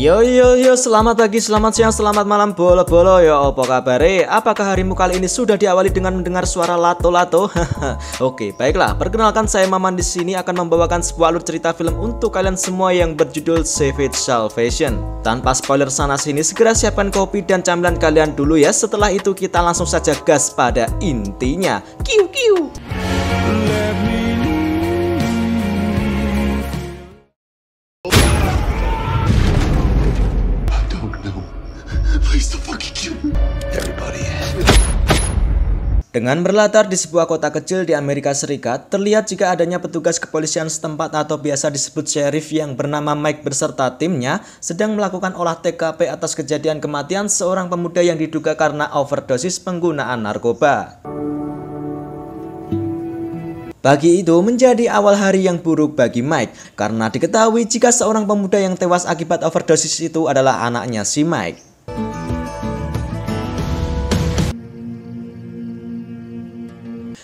Yo, selamat pagi, selamat siang, selamat malam, bolo-bolo ya, apa kabare? Apakah harimu kali ini sudah diawali dengan mendengar suara lato-lato? Oke, baiklah. Perkenalkan, saya Maman di sini akan membawakan sebuah alur cerita film untuk kalian semua yang berjudul Save It Salvation. Tanpa spoiler sana sini, segera siapkan kopi dan camilan kalian dulu ya. Setelah itu kita langsung saja gas pada intinya. Kiu kiu. Dengan berlatar di sebuah kota kecil di Amerika Serikat, terlihat jika adanya petugas kepolisian setempat atau biasa disebut sheriff yang bernama Mike beserta timnya sedang melakukan olah TKP atas kejadian kematian seorang pemuda yang diduga karena overdosis penggunaan narkoba. Pagi itu menjadi awal hari yang buruk bagi Mike karena diketahui jika seorang pemuda yang tewas akibat overdosis itu adalah anaknya si Mike.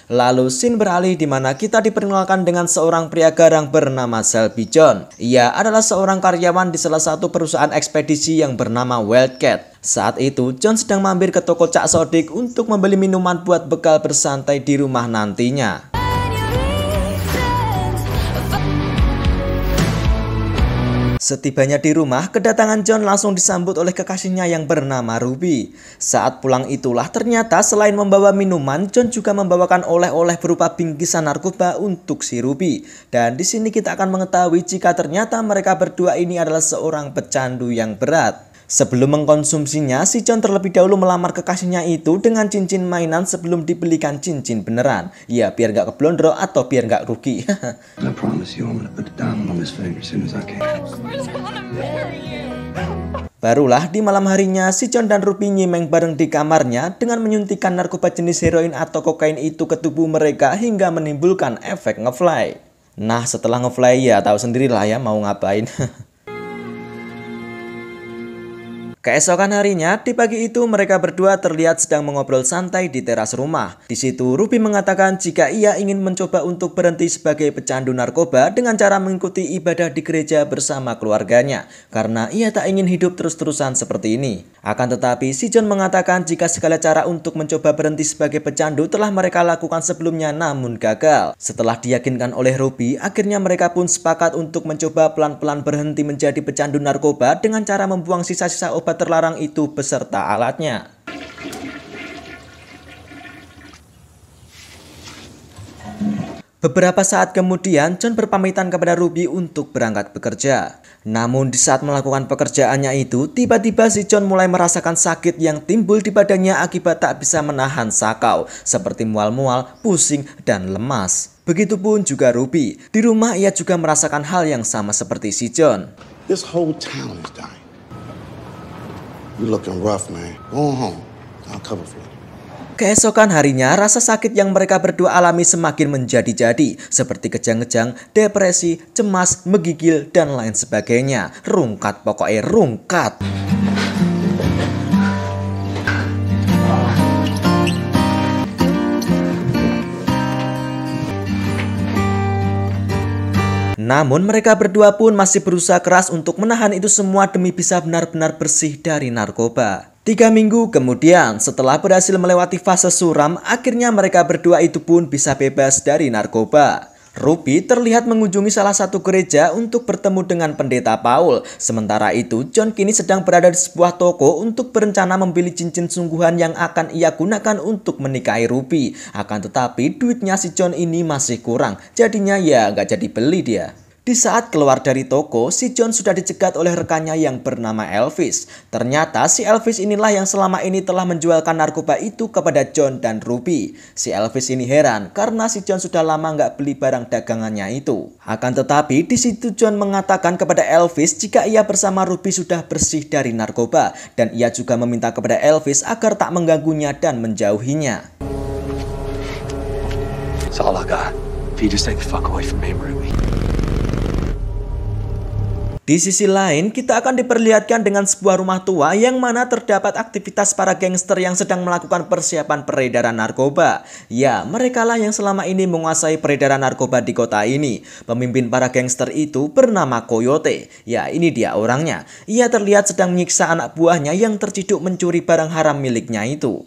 Lalu scene beralih di mana kita diperkenalkan dengan seorang pria garang bernama Shelby John. Ia adalah seorang karyawan di salah satu perusahaan ekspedisi yang bernama Wildcat. Saat itu John sedang mampir ke toko Cak Sodik untuk membeli minuman buat bekal bersantai di rumah nantinya. Setibanya di rumah, kedatangan John langsung disambut oleh kekasihnya yang bernama Ruby. Saat pulang itulah ternyata selain membawa minuman, John juga membawakan oleh-oleh berupa bingkisan narkoba untuk si Ruby. Dan di sini kita akan mengetahui jika ternyata mereka berdua ini adalah seorang pecandu yang berat. Sebelum mengkonsumsinya, si John terlebih dahulu melamar kekasihnya itu dengan cincin mainan sebelum dibelikan cincin beneran. Ya, biar gak keblondro atau biar gak rugi. Barulah di malam harinya, si John dan Ruby nyimeng bareng di kamarnya dengan menyuntikkan narkoba jenis heroin atau kokain itu ke tubuh mereka hingga menimbulkan efek ngefly. Nah, setelah ngefly ya tahu sendirilah ya mau ngapain. Keesokan harinya, di pagi itu mereka berdua terlihat sedang mengobrol santai di teras rumah. Di situ Ruby mengatakan jika ia ingin mencoba untuk berhenti sebagai pecandu narkoba dengan cara mengikuti ibadah di gereja bersama keluarganya, karena ia tak ingin hidup terus-terusan seperti ini. Akan tetapi si John mengatakan jika segala cara untuk mencoba berhenti sebagai pecandu telah mereka lakukan sebelumnya namun gagal. Setelah diyakinkan oleh Ruby, akhirnya mereka pun sepakat untuk mencoba pelan-pelan berhenti menjadi pecandu narkoba dengan cara membuang sisa-sisa obat terlarang itu beserta alatnya. Beberapa saat kemudian, John berpamitan kepada Ruby untuk berangkat bekerja. Namun di saat melakukan pekerjaannya itu, tiba-tiba si John mulai merasakan sakit yang timbul di badannya akibat tak bisa menahan sakau, seperti mual-mual, pusing, dan lemas. Begitupun juga Ruby. Di rumah ia juga merasakan hal yang sama seperti si John. This whole town is dying. You looking rough, man. Go home. I'll cover for you. Keesokan harinya, rasa sakit yang mereka berdua alami semakin menjadi-jadi, seperti kejang-kejang, depresi, cemas, menggigil, dan lain sebagainya. Rungkat, pokoknya rungkat. Namun mereka berdua pun masih berusaha keras untuk menahan itu semua demi bisa benar-benar bersih dari narkoba. 3 minggu kemudian, setelah berhasil melewati fase suram, akhirnya mereka berdua itu pun bisa bebas dari narkoba. Ruby terlihat mengunjungi salah satu gereja untuk bertemu dengan pendeta Paul. Sementara itu, John kini sedang berada di sebuah toko untuk berencana membeli cincin sungguhan yang akan ia gunakan untuk menikahi Ruby. Akan tetapi, duitnya si John ini masih kurang. Jadinya ya nggak jadi beli dia. Di saat keluar dari toko, si John sudah dicegat oleh rekannya yang bernama Elvis. Ternyata si Elvis inilah yang selama ini telah menjualkan narkoba itu kepada John dan Ruby. Si Elvis ini heran karena si John sudah lama nggak beli barang dagangannya itu. Akan tetapi di situ John mengatakan kepada Elvis jika ia bersama Ruby sudah bersih dari narkoba. Dan ia juga meminta kepada Elvis agar tak mengganggunya dan menjauhinya. It's all I got. If you just take the fuck away from me, Ruby. Di sisi lain, kita akan diperlihatkan dengan sebuah rumah tua yang mana terdapat aktivitas para gangster yang sedang melakukan persiapan peredaran narkoba. Ya, merekalah yang selama ini menguasai peredaran narkoba di kota ini. Pemimpin para gangster itu bernama Coyote. Ya, ini dia orangnya. Ia terlihat sedang menyiksa anak buahnya yang terciduk mencuri barang haram miliknya itu.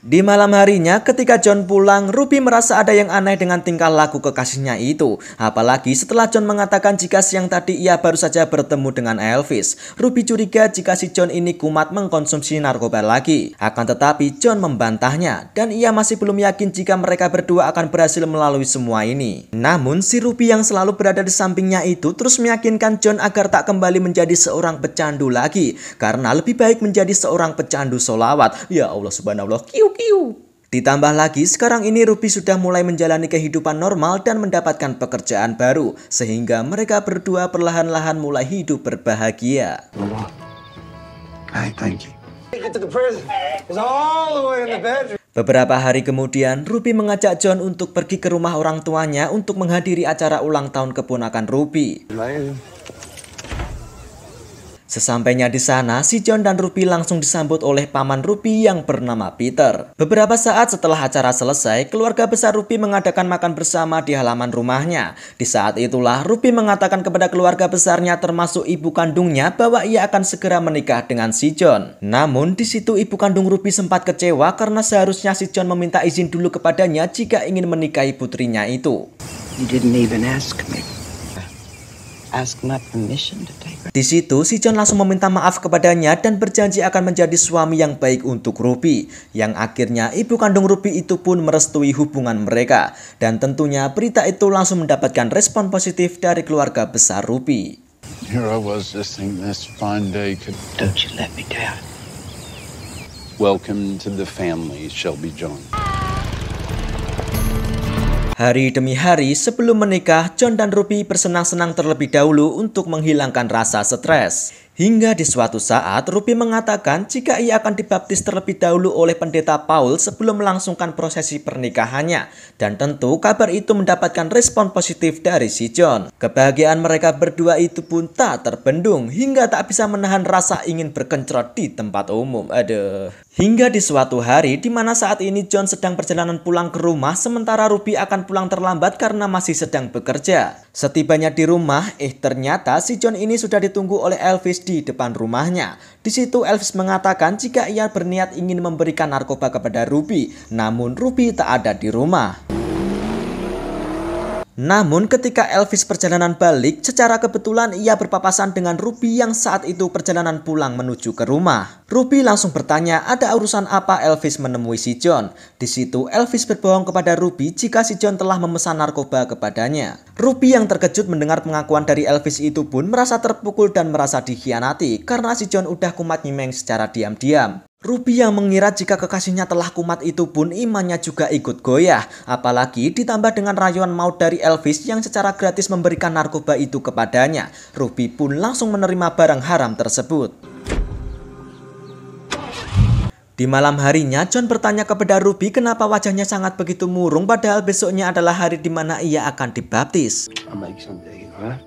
Di malam harinya ketika John pulang, Ruby merasa ada yang aneh dengan tingkah laku kekasihnya itu. Apalagi setelah John mengatakan jika siang tadi ia baru saja bertemu dengan Elvis. Ruby curiga jika si John ini kumat mengkonsumsi narkoba lagi. Akan tetapi John membantahnya dan ia masih belum yakin jika mereka berdua akan berhasil melalui semua ini. Namun si Ruby yang selalu berada di sampingnya itu terus meyakinkan John agar tak kembali menjadi seorang pecandu lagi. Karena lebih baik menjadi seorang pecandu sholawat. Ya Allah subhanallah. Ditambah lagi sekarang ini Ruby sudah mulai menjalani kehidupan normal dan mendapatkan pekerjaan baru. Sehingga mereka berdua perlahan-lahan mulai hidup berbahagia. Beberapa hari kemudian Ruby mengajak John untuk pergi ke rumah orang tuanya untuk menghadiri acara ulang tahun keponakan Ruby. Sesampainya di sana, si John dan Ruby langsung disambut oleh paman Ruby yang bernama Peter. Beberapa saat setelah acara selesai, keluarga besar Ruby mengadakan makan bersama di halaman rumahnya. Di saat itulah Ruby mengatakan kepada keluarga besarnya termasuk ibu kandungnya bahwa ia akan segera menikah dengan si John. Namun di situ ibu kandung Ruby sempat kecewa karena seharusnya si John meminta izin dulu kepadanya jika ingin menikahi putrinya itu. You didn't even ask me. Ask my permission to take her. Di situ, si John langsung meminta maaf kepadanya dan berjanji akan menjadi suami yang baik untuk Ruby. Yang akhirnya ibu kandung Ruby itu pun merestui hubungan mereka. Dan tentunya berita itu langsung mendapatkan respon positif dari keluarga besar Ruby. Here I was just thinking this fine day could... Don't you let me down. Welcome to the family, Shelby John. Hari demi hari sebelum menikah, John dan Ruby bersenang-senang terlebih dahulu untuk menghilangkan rasa stres. Hingga di suatu saat, Ruby mengatakan jika ia akan dibaptis terlebih dahulu oleh pendeta Paul sebelum melangsungkan prosesi pernikahannya. Dan tentu kabar itu mendapatkan respon positif dari si John. Kebahagiaan mereka berdua itu pun tak terbendung hingga tak bisa menahan rasa ingin berkencrot di tempat umum. Aduh. Hingga di suatu hari di mana saat ini John sedang perjalanan pulang ke rumah sementara Ruby akan pulang terlambat karena masih sedang bekerja. Setibanya di rumah, ternyata si John ini sudah ditunggu oleh Elvis di depan rumahnya. Di situ Elvis mengatakan jika ia berniat ingin memberikan narkoba kepada Ruby, namun Ruby tak ada di rumah. Namun ketika Elvis perjalanan balik, secara kebetulan ia berpapasan dengan Ruby yang saat itu perjalanan pulang menuju ke rumah. Ruby langsung bertanya ada urusan apa Elvis menemui si John. Di situ Elvis berbohong kepada Ruby jika si John telah memesan narkoba kepadanya. Ruby yang terkejut mendengar pengakuan dari Elvis itu pun merasa terpukul dan merasa dikhianati karena si John udah kumat nyimeng secara diam-diam. Ruby yang mengira jika kekasihnya telah kumat itu pun imannya juga ikut goyah. Apalagi ditambah dengan rayuan maut dari Elvis yang secara gratis memberikan narkoba itu kepadanya. Ruby pun langsung menerima barang haram tersebut. Di malam harinya, John bertanya kepada Ruby kenapa wajahnya sangat begitu murung padahal besoknya adalah hari di mana ia akan dibaptis. I'll make something, huh?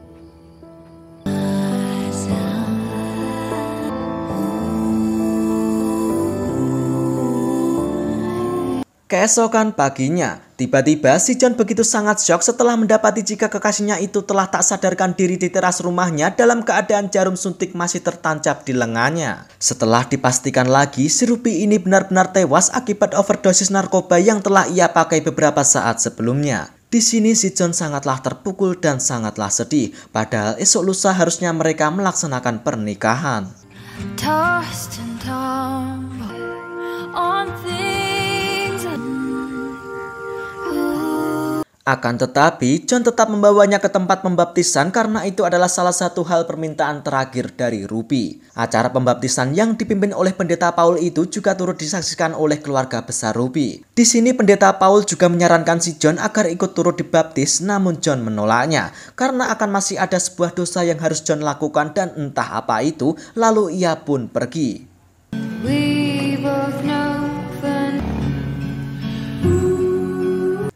Keesokan paginya, tiba-tiba si John begitu sangat syok setelah mendapati jika kekasihnya itu telah tak sadarkan diri di teras rumahnya dalam keadaan jarum suntik masih tertancap di lengannya. Setelah dipastikan lagi, si Ruby ini benar-benar tewas akibat overdosis narkoba yang telah ia pakai beberapa saat sebelumnya. Di sini si John sangatlah terpukul dan sangatlah sedih, padahal esok lusa harusnya mereka melaksanakan pernikahan. Tossed and tumbled on things. Akan tetapi, John tetap membawanya ke tempat pembaptisan karena itu adalah salah satu hal permintaan terakhir dari Ruby. Acara pembaptisan yang dipimpin oleh pendeta Paul itu juga turut disaksikan oleh keluarga besar Ruby. Di sini pendeta Paul juga menyarankan si John agar ikut turut dibaptis, namun John menolaknya karena akan masih ada sebuah dosa yang harus John lakukan dan entah apa itu, lalu ia pun pergi. We both know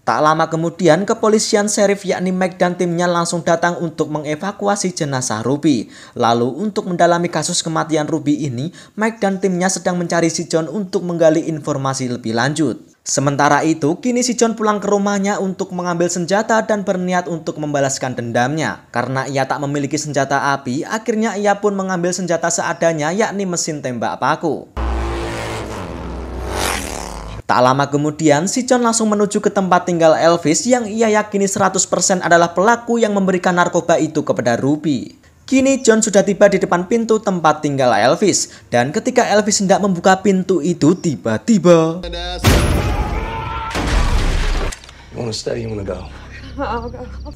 Tak lama kemudian, kepolisian sheriff yakni Mike dan timnya langsung datang untuk mengevakuasi jenazah Ruby. Lalu untuk mendalami kasus kematian Ruby ini, Mike dan timnya sedang mencari si John untuk menggali informasi lebih lanjut. Sementara itu, kini si John pulang ke rumahnya untuk mengambil senjata dan berniat untuk membalaskan dendamnya. Karena ia tak memiliki senjata api, akhirnya ia pun mengambil senjata seadanya yakni mesin tembak paku. Tak lama kemudian, si John langsung menuju ke tempat tinggal Elvis yang ia yakini 100% adalah pelaku yang memberikan narkoba itu kepada Ruby. Kini John sudah tiba di depan pintu tempat tinggal Elvis. Dan ketika Elvis hendak membuka pintu itu, tiba-tiba...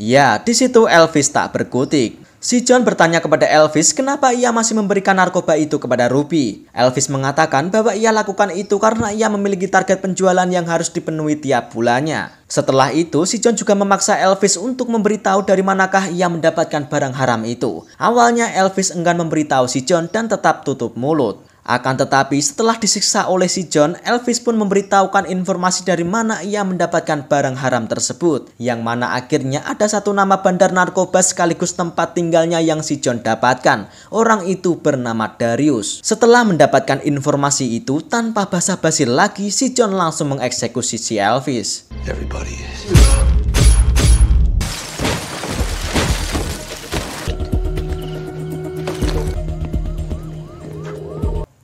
Ya, di situ Elvis tak berkutik. Si John bertanya kepada Elvis kenapa ia masih memberikan narkoba itu kepada Ruby. Elvis mengatakan bahwa ia lakukan itu karena ia memiliki target penjualan yang harus dipenuhi tiap bulannya. Setelah itu, si John juga memaksa Elvis untuk memberitahu dari manakah ia mendapatkan barang haram itu. Awalnya Elvis enggan memberitahu si John dan tetap tutup mulut. Akan tetapi setelah disiksa oleh si John, Elvis pun memberitahukan informasi dari mana ia mendapatkan barang haram tersebut. Yang mana akhirnya ada satu nama bandar narkoba sekaligus tempat tinggalnya yang si John dapatkan. Orang itu bernama Darius. Setelah mendapatkan informasi itu, tanpa basa-basi lagi, si John langsung mengeksekusi si Elvis. Everybody is.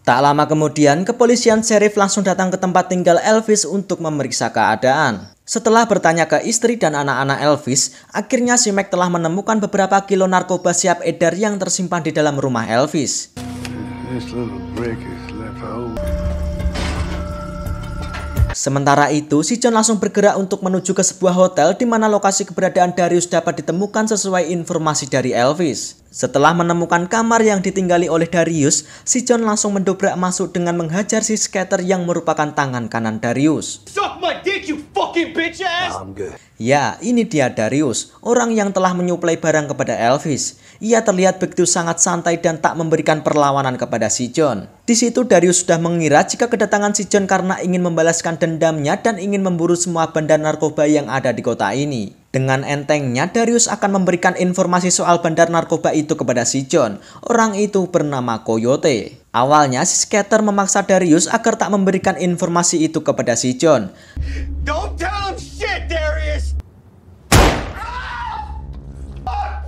Tak lama kemudian, kepolisian sheriff langsung datang ke tempat tinggal Elvis untuk memeriksa keadaan. Setelah bertanya ke istri dan anak-anak Elvis, akhirnya si Mike telah menemukan beberapa kilo narkoba siap edar yang tersimpan di dalam rumah Elvis. Sementara itu, si John langsung bergerak untuk menuju ke sebuah hotel di mana lokasi keberadaan Darius dapat ditemukan sesuai informasi dari Elvis. Setelah menemukan kamar yang ditinggali oleh Darius, si John langsung mendobrak masuk dengan menghajar si skater yang merupakan tangan kanan Darius. Suck my dick, you fucking bitch ass! I'm good. Ya, ini dia Darius, orang yang telah menyuplai barang kepada Elvis. Ia terlihat begitu sangat santai dan tak memberikan perlawanan kepada si John. Di situ Darius sudah mengira jika kedatangan si John karena ingin membalaskan dendamnya dan ingin memburu semua bandar narkoba yang ada di kota ini. Dengan entengnya, Darius akan memberikan informasi soal bandar narkoba itu kepada si John. Orang itu bernama Coyote. Awalnya, si skater memaksa Darius agar tak memberikan informasi itu kepada si John. Don't tell him shit, Darius!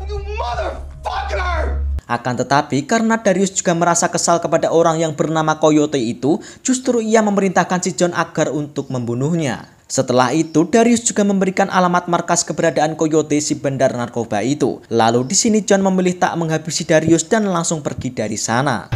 You motherfucker! Akan tetapi, karena Darius juga merasa kesal kepada orang yang bernama Coyote itu, justru ia memerintahkan si John agar untuk membunuhnya. Setelah itu, Darius juga memberikan alamat markas keberadaan Coyote si bandar narkoba itu. Lalu di sini John memilih tak menghabisi Darius dan langsung pergi dari sana.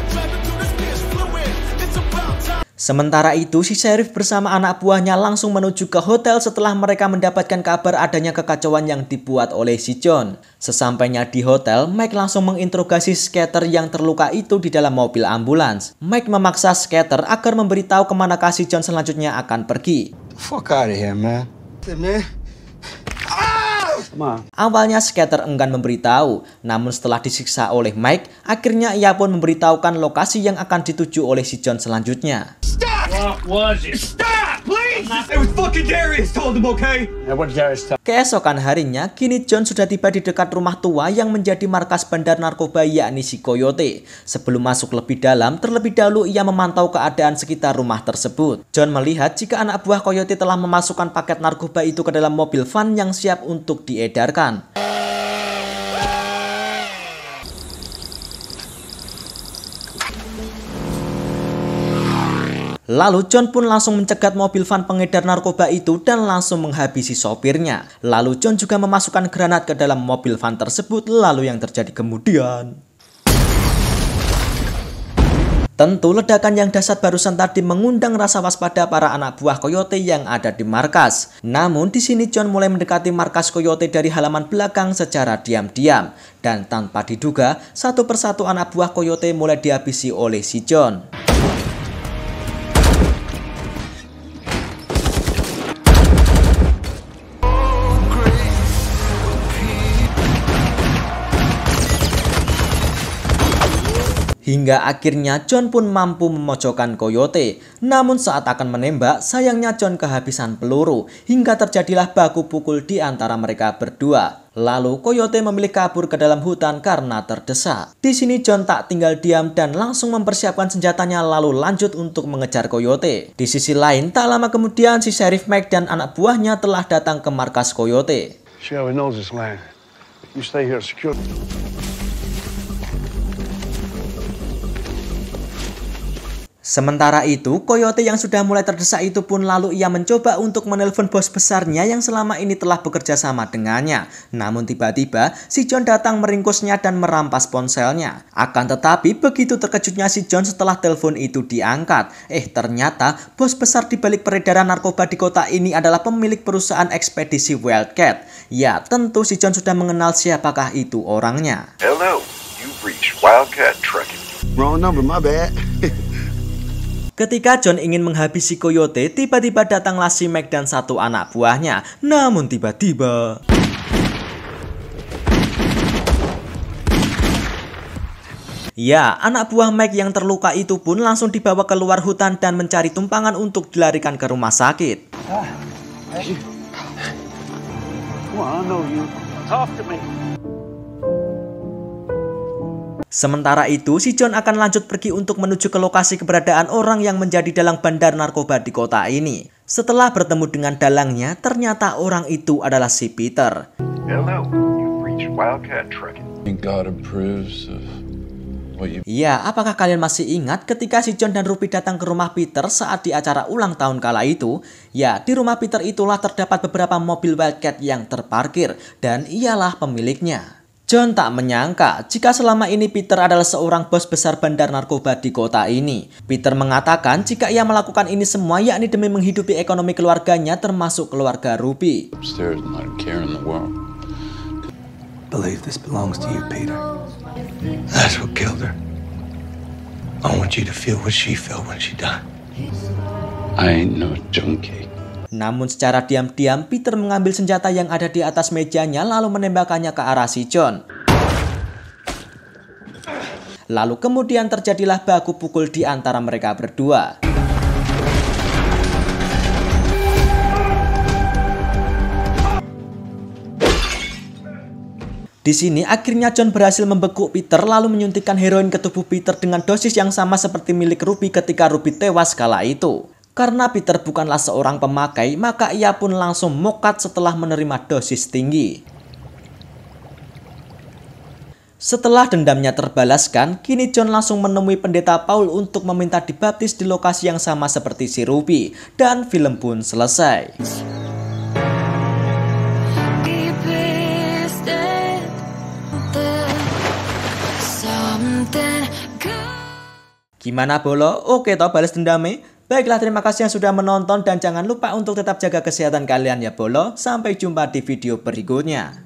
Sementara itu, si sheriff bersama anak buahnya langsung menuju ke hotel setelah mereka mendapatkan kabar adanya kekacauan yang dibuat oleh si John. Sesampainya di hotel, Mike langsung menginterogasi skater yang terluka itu di dalam mobil ambulans. Mike memaksa skater agar memberitahu kemanakah si John selanjutnya akan pergi. Fuck out of here, man. Hey, man. Awalnya skater enggan memberitahu, namun setelah disiksa oleh Mike, akhirnya ia pun memberitahukan lokasi yang akan dituju oleh si John selanjutnya. Stop! What was it? Stop, please! It was fucking Darius told him, okay? Now, what did Darius tell? Keesokan harinya, kini John sudah tiba di dekat rumah tua yang menjadi markas bandar narkoba yakni si Coyote. Sebelum masuk lebih dalam, terlebih dahulu ia memantau keadaan sekitar rumah tersebut. John melihat jika anak buah Coyote telah memasukkan paket narkoba itu ke dalam mobil van yang siap untuk diedarkan. Lalu John pun langsung mencegat mobil van pengedar narkoba itu dan langsung menghabisi sopirnya. Lalu John juga memasukkan granat ke dalam mobil van tersebut. Lalu yang terjadi kemudian, tentu ledakan yang dahsyat barusan tadi mengundang rasa waspada para anak buah Coyote yang ada di markas. Namun di sini John mulai mendekati markas Coyote dari halaman belakang secara diam-diam. Dan tanpa diduga, satu persatu anak buah Coyote mulai dihabisi oleh si John. Hingga akhirnya John pun mampu memojokkan Coyote. Namun saat akan menembak, sayangnya John kehabisan peluru hingga terjadilah baku pukul di antara mereka berdua. Lalu Coyote memilih kabur ke dalam hutan karena terdesak. Di sini John tak tinggal diam dan langsung mempersiapkan senjatanya lalu lanjut untuk mengejar Coyote. Di sisi lain, tak lama kemudian si Sheriff Mac dan anak buahnya telah datang ke markas Coyote. Sheriff knows this land. You stay here secure. Sementara itu, Coyote yang sudah mulai terdesak itu pun lalu ia mencoba untuk menelpon bos besarnya yang selama ini telah bekerja sama dengannya. Namun tiba-tiba si John datang meringkusnya dan merampas ponselnya. Akan tetapi begitu terkejutnya si John setelah telepon itu diangkat. Ternyata bos besar di balik peredaran narkoba di kota ini adalah pemilik perusahaan ekspedisi Wildcat. Ya, tentu si John sudah mengenal siapakah itu orangnya. Hello, you've reached Wildcat Trucking. Wrong number, my bad. Ketika John ingin menghabisi Coyote, tiba-tiba datanglah si Mac dan satu anak buahnya. Namun tiba-tiba ya, anak buah Mac yang terluka itu pun langsung dibawa keluar hutan dan mencari tumpangan untuk dilarikan ke rumah sakit. Sementara itu, si John akan lanjut pergi untuk menuju ke lokasi keberadaan orang yang menjadi dalang bandar narkoba di kota ini. Setelah bertemu dengan dalangnya, ternyata orang itu adalah si Peter. Hello, you've reached Wildcat Trucking. God approves of what you... Ya, apakah kalian masih ingat ketika si John dan Ruby datang ke rumah Peter saat di acara ulang tahun kala itu? Ya, di rumah Peter itulah terdapat beberapa mobil Wildcat yang terparkir dan ialah pemiliknya. John tak menyangka jika selama ini Peter adalah seorang bos besar bandar narkoba di kota ini. Peter mengatakan jika ia melakukan ini semua yakni demi menghidupi ekonomi keluarganya termasuk keluarga Ruby. upstairs and not a care in the world. Believe this belongs to you, Peter. That's what killed her. I want you to feel what she felt when she died. I ain't no junkie. Namun secara diam-diam Peter mengambil senjata yang ada di atas mejanya lalu menembakkannya ke arah si John. Lalu kemudian terjadilah baku pukul di antara mereka berdua. Di sini akhirnya John berhasil membekuk Peter lalu menyuntikkan heroin ke tubuh Peter dengan dosis yang sama seperti milik Ruby ketika Ruby tewas kala itu. Karena Peter bukanlah seorang pemakai, maka ia pun langsung mokat setelah menerima dosis tinggi. Setelah dendamnya terbalaskan, kini John langsung menemui pendeta Paul untuk meminta dibaptis di lokasi yang sama seperti si Ruby, dan film pun selesai. Gimana Bolo? Oke toh balas dendamnya? Baiklah, terima kasih yang sudah menonton dan jangan lupa untuk tetap jaga kesehatan kalian ya Bolo. Sampai jumpa di video berikutnya.